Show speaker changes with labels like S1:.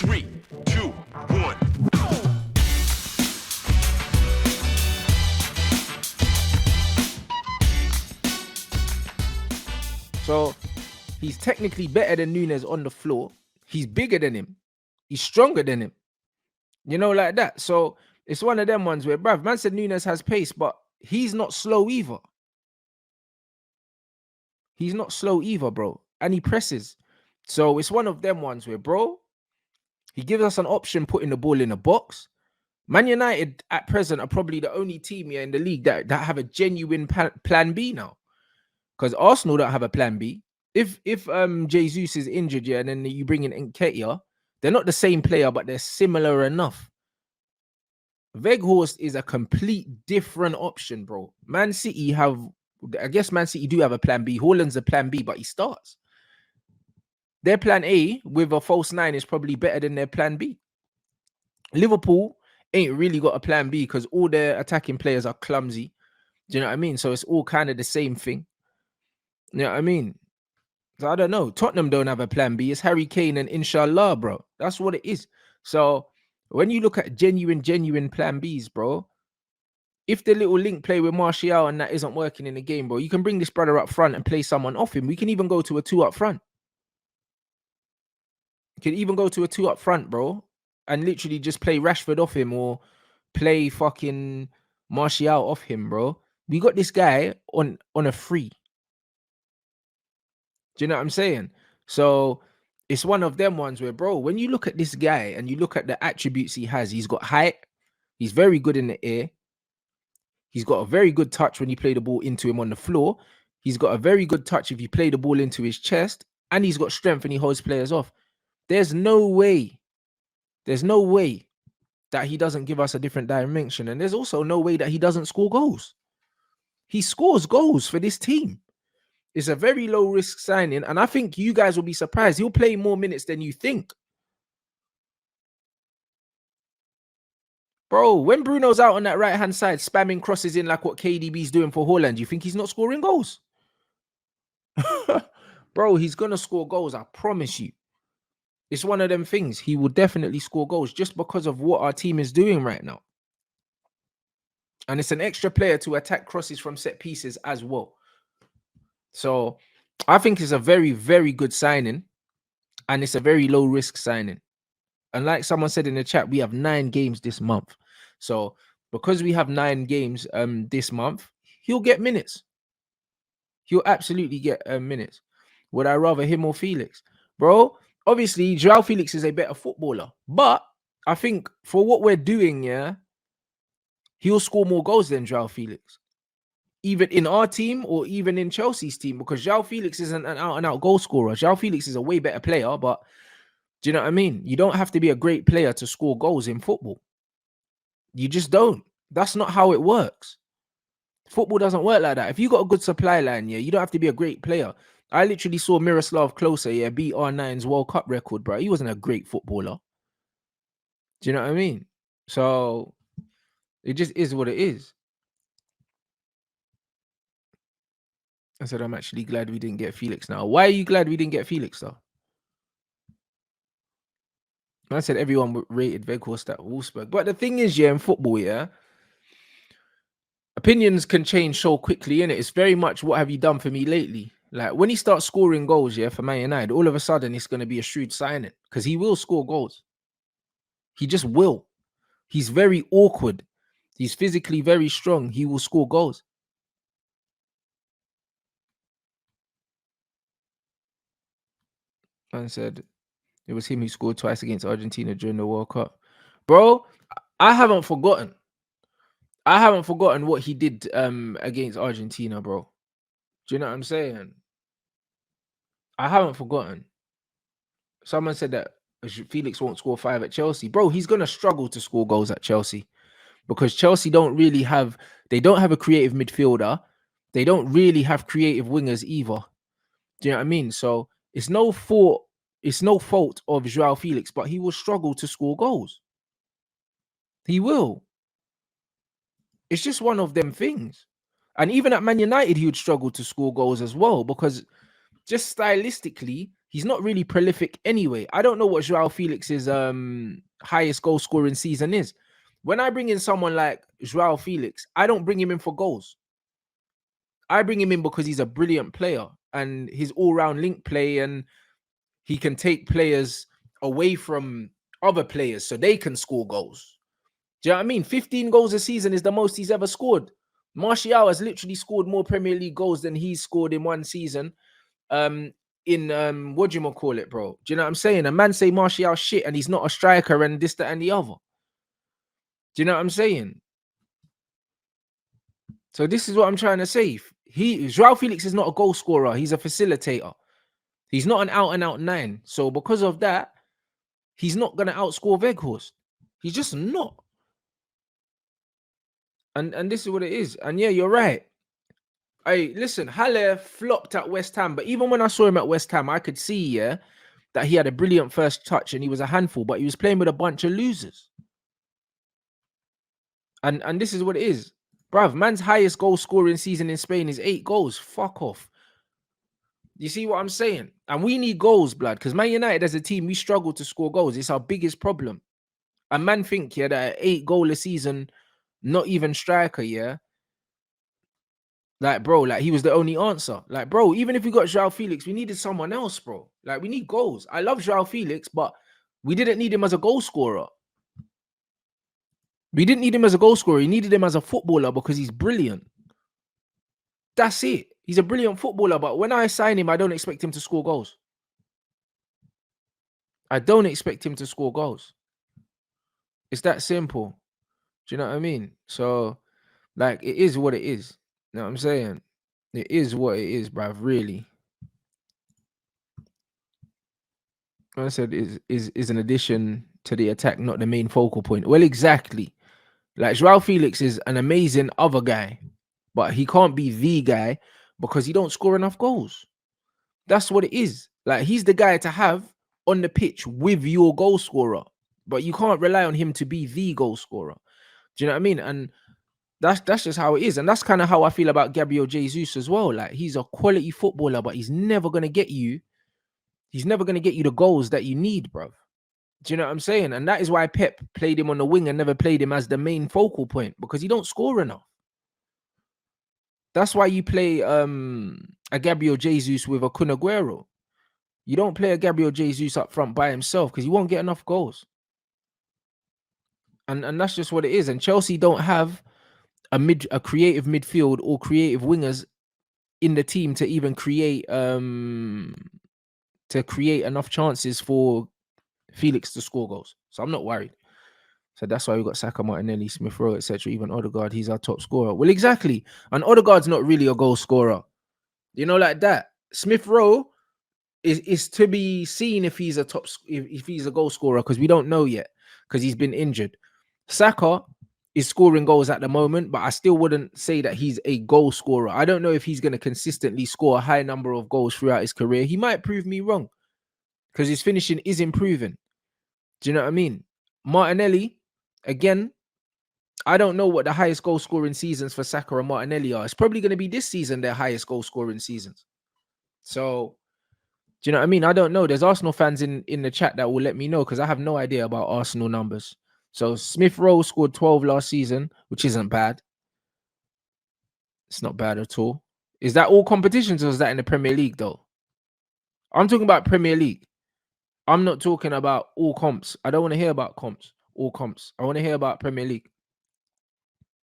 S1: 3, 2, 1.
S2: So he's technically better than Nunes on the floor. He's bigger than him. He's stronger than him. You know, like that. So it's one of them ones where, bruv, man said Nunes has pace, but he's not slow either. He's not slow either, bro. And he presses. So it's one of them ones where, bro, he gives us an option putting the ball in the box. Man United at present are probably the only team here in the league that have a genuine plan B now. Because Arsenal don't have a plan B. If Jesus is injured, yeah, and then you bring in Nketiah, they're not the same player, but they're similar enough. Weghorst is a complete different option, bro. Man City I guess Man City do have a plan B. Haaland's a plan B, but he starts. Their plan A with a false 9 is probably better than their plan B. Liverpool ain't really got a plan B because all their attacking players are clumsy. Do you know what I mean? So it's all kind of the same thing. You know what I mean? So I don't know. Tottenham don't have a plan B. It's Harry Kane and inshallah, bro. That's what it is. So when you look at genuine plan Bs, bro, if the little link play with Martial and that isn't working in the game, bro, you can bring this brother up front and play someone off him. We can even go to a 2 up front. You can even go to a 2 up front, bro, and literally just play Rashford off him or play fucking Martial off him, bro. We got this guy on a free. Do you know what I'm saying? So it's one of them ones where, bro, when you look at this guy and you look at the attributes he has, he's got height, he's very good in the air, he's got a very good touch when you play the ball into him on the floor, he's got a very good touch if you play the ball into his chest, and he's got strength and he holds players off. There's no way that he doesn't give us a different dimension, and there's also no way that he doesn't score goals. He scores goals for this team. It's a very low risk signing, and I think you guys will be surprised. He'll play more minutes than you think. Bro, when Bruno's out on that right-hand side spamming crosses in like what KDB's doing for Haaland, you think he's not scoring goals? Bro, he's going to score goals, I promise you. It's one of them things. He will definitely score goals just because of what our team is doing right now. And it's an extra player to attack crosses from set pieces as well. So I think it's a very, very good signing. And it's a very low risk signing. And like someone said in the chat, we have 9 games this month. So because we have 9 games this month, he'll get minutes. He'll absolutely get minutes. Would I rather him or Felix? Bro, obviously, João Felix is a better footballer. But I think for what we're doing, yeah, he'll score more goals than João Felix. Even in our team or even in Chelsea's team, because João Felix isn't an out-and-out goal scorer. João Felix is a way better player, but do you know what I mean? You don't have to be a great player to score goals in football. You just don't. That's not how it works. Football doesn't work like that. If you got a good supply line, yeah, you don't have to be a great player. I literally saw Miroslav Klose, yeah, beat R9's World Cup record, bro. He wasn't a great footballer. Do you know what I mean? So it just is what it is. I said, I'm actually glad we didn't get Felix now. Why are you glad we didn't get Felix, though? I said everyone rated Weghorst at Wolfsburg. But the thing is, yeah, in football, yeah, opinions can change so quickly, innit? It's very much what have you done for me lately? Like when he starts scoring goals, yeah, for Man United, all of a sudden it's going to be a shrewd signing because he will score goals. He just will. He's very awkward. He's physically very strong. He will score goals. Man said it was him who scored twice against Argentina during the World Cup. Bro, I haven't forgotten. I haven't forgotten what he did against Argentina, bro. Do you know what I'm saying? I haven't forgotten. Someone said that Felix won't score 5 at Chelsea. Bro, he's going to struggle to score goals at Chelsea because Chelsea don't have a creative midfielder. They don't really have creative wingers either. Do you know what I mean? So it's no fault of João Felix, but he will struggle to score goals. He will. It's just one of them things. And even at Man United, he would struggle to score goals as well because just stylistically, he's not really prolific anyway. I don't know what Joao Felix's highest goal scoring season is. When I bring in someone like Joao Felix, I don't bring him in for goals. I bring him in because he's a brilliant player and his all-round link play, and he can take players away from other players so they can score goals. Do you know what I mean? 15 goals a season is the most he's ever scored. Martial has literally scored more Premier League goals than he's scored in one season. In what do you call it, bro? Do you know what I'm saying? A man say Martial shit and he's not a striker and this, that, and the other. Do you know what I'm saying? So this is what I'm trying to say. Joao Felix is not a goal scorer. He's a facilitator. He's not an out-and-out 9. So because of that, he's not going to outscore Weghorst. He's just not. And this is what it is. And yeah, you're right. Hey, listen, Halle flopped at West Ham. But even when I saw him at West Ham, I could see, yeah, that he had a brilliant first touch and he was a handful. But he was playing with a bunch of losers. And this is what it is. Bruv, man's highest goal scoring season in Spain is 8 goals. Fuck off. You see what I'm saying? And we need goals, blood, because Man United as a team, we struggle to score goals. It's our biggest problem. And man think, yeah, that 8 goal a season, not even striker, yeah. Like, bro, like he was the only answer. Like, bro, even if we got Joao Felix, we needed someone else, bro. Like, we need goals. I love Joao Felix, but we didn't need him as a goal scorer. We didn't need him as a goal scorer. We needed him as a footballer because he's brilliant. That's it. He's a brilliant footballer, but when I sign him, I don't expect him to score goals. I don't expect him to score goals. It's that simple. Do you know what I mean? So, like, it is what it is. You know what I'm saying? It is what it is, bruv, really. I said is an addition to the attack, not the main focal point. Well, exactly. Like, Joao Felix is an amazing other guy, but he can't be the guy because he don't score enough goals. That's what it is. Like, he's the guy to have on the pitch with your goal scorer, but you can't rely on him to be the goal scorer. Do you know what I mean? And that's just how it is. And that's kind of how I feel about Gabriel Jesus as well. Like, he's a quality footballer, but he's never going to get you. He's never going to get you the goals that you need, bro. Do you know what I'm saying? And that is why Pep played him on the wing and never played him as the main focal point, because he don't score enough. That's why you play a Gabriel Jesus with a Kun Aguero. You don't play a Gabriel Jesus up front by himself because he won't get enough goals. And that's just what it is. And Chelsea don't have a creative midfield or creative wingers in the team to even create enough chances for Felix to score goals. So I'm not worried. So that's why we got Saka, Martinelli, Smith Rowe, etc. Even Odegaard, he's our top scorer. Well, exactly. And Odegaard's not really a goal scorer. You know, like that. Smith Rowe is to be seen if he's if he's a goal scorer, because we don't know yet because he's been injured. Saka is scoring goals at the moment, but I still wouldn't say that he's a goal scorer. I don't know if he's going to consistently score a high number of goals throughout his career. He might prove me wrong because his finishing is improving. Do you know what I mean? Martinelli, again, I don't know what the highest goal scoring seasons for Saka and Martinelli are. It's probably going to be this season their highest goal scoring seasons. So, do you know what I mean? I don't know. There's Arsenal fans in the chat that will let me know, because I have no idea about Arsenal numbers. So Smith Rowe scored 12 last season, which isn't bad. It's not bad at all. Is that all competitions, or is that in the Premier League though? I'm talking about Premier League. I'm not talking about all comps. I don't want to hear about comps. All comps. I want to hear about Premier League.